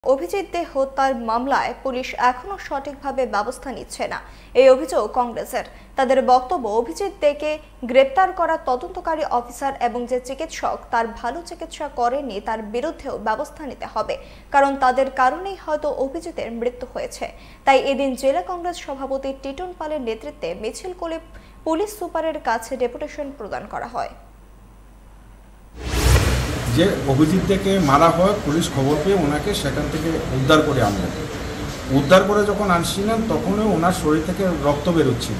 অভিজিৎ দে হত্যার মামলায় পুলিশ এখনো সঠিকভাবে ব্যবস্থা নিচ্ছে না, এই অভিযোগ কংগ্রেসের। তাদের বক্তব্য, অভিজিৎ দেকে গ্রেপ্তার করা তদন্তকারী অফিসার এবং যে চিকিৎসক তার ভালো চিকিৎসা করেনি তার বিরুদ্ধেও ব্যবস্থা নিতে হবে, কারণ তাদের কারণেই হয়তো অভিজিতের মৃত্যু হয়েছে। তাই এদিন জেলা কংগ্রেস সভাপতি টিটন পালের নেতৃত্বে মিছিল করে পুলিশ সুপারের কাছে ডেপুটেশন প্রদান করা হয়। যে অভিজিৎ থেকে মারা হয়, পুলিশ খবর পেয়ে ওনাকে সেখান থেকে উদ্ধার করে আনলেন। উদ্ধার করে যখন আনছিলেন তখনই ওনার শরীর থেকে রক্ত বেরোচ্ছিল।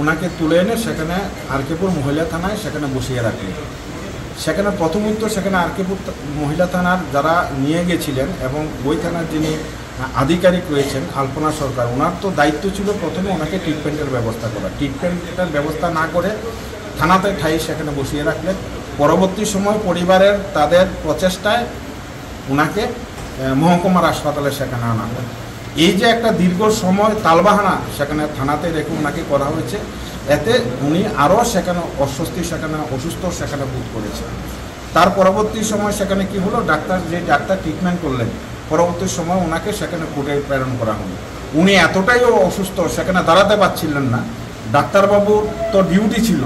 ওনাকে তুলে এনে সেখানে আরকেপুর মহিলা থানায় সেখানে বসিয়ে রাখলেন। সেখানে প্রথমত সেখানে আরকেপুর মহিলা থানার যারা নিয়ে গেছিলেন এবং ওই থানার যিনি আধিকারিক রয়েছেন আলপনা সরকার, ওনার তো দায়িত্ব ছিল প্রথমে ওনাকে ট্রিটমেন্টের ব্যবস্থা করা। ট্রিটমেন্টের ব্যবস্থা না করে থানাতে ঠাই সেখানে বসিয়ে রাখলেন। পরবর্তী সময় পরিবারের তাদের প্রচেষ্টায় ওনাকে মহকুমার হাসপাতালে সেখানে আনা হয়। এই যে একটা দীর্ঘ সময় তালবাহানা সেখানে থানাতে রেখে ওনাকে করা হয়েছে, এতে উনি আরও সেখানে অসুস্থ সেখানে বোধ করেছেন। তার পরবর্তী সময় সেখানে কি হলো, ডাক্তার ট্রিটমেন্ট করলেন। পরবর্তী সময় ওনাকে সেখানে কোর্টে প্রেরণ করা হলো। উনি এতটাই অসুস্থ সেখানে দাঁড়াতে পারছিলেন না। ডাক্তারবাবুর তো ডিউটি ছিল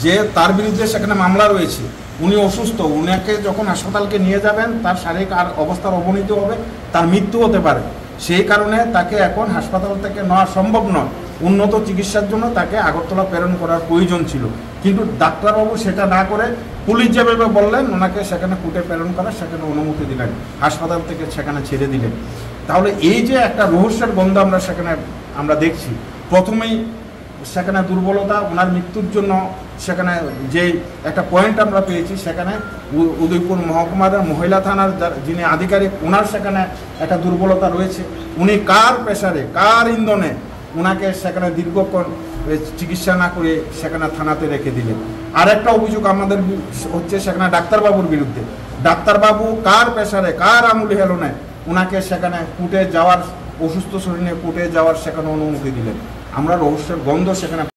যে তার বিরুদ্ধে সেখানে মামলা রয়েছে, উনি অসুস্থ, উনাকে যখন হাসপাতালকে নিয়ে যাবেন তার শারীরিক আর অবস্থার অবনতি হবে, তার মৃত্যু হতে পারে। সেই কারণে তাকে এখন হাসপাতাল থেকে নেওয়া সম্ভব নয়। উন্নত চিকিৎসার জন্য তাকে আগরতলা প্রেরণ করার প্রয়োজন ছিল, কিন্তু ডাক্তারবাবু সেটা না করে পুলিশ যেভাবে বললেন ওনাকে সেখানে কোর্টে প্রেরণ করার সেখানে অনুমতি দিলেন, হাসপাতাল থেকে সেখানে ছেড়ে দিলেন। তাহলে এই যে একটা রহস্যের গন্ধ আমরা দেখছি। প্রথমেই সেখানে দুর্বলতা, ওনার মৃত্যুর জন্য সেখানে যে একটা পয়েন্ট আমরা পেয়েছি, সেখানে উদয়পুর মহকুমার মহিলা থানার যিনি আধিকারিক ওনার সেখানে একটা দুর্বলতা রয়েছে। উনি কার প্রেসারে, কার ইন্ধনে ওনাকে সেখানে দীর্ঘক্ষণ চিকিৎসা না করে সেখানে থানাতে রেখে দিলেন। আর একটা অভিযোগ আমাদের হচ্ছে সেখানে ডাক্তারবাবুর বিরুদ্ধে। ডাক্তারবাবু কার প্রেসারে, কার আঙুলি হেলনে ওনাকে সেখানে কোর্টে যাওয়ার, অসুস্থ শরীরে কোর্টে যাওয়ার সেখানে অনুমতি দিলেন। আমরা রহস্যের গন্ধ সেখানে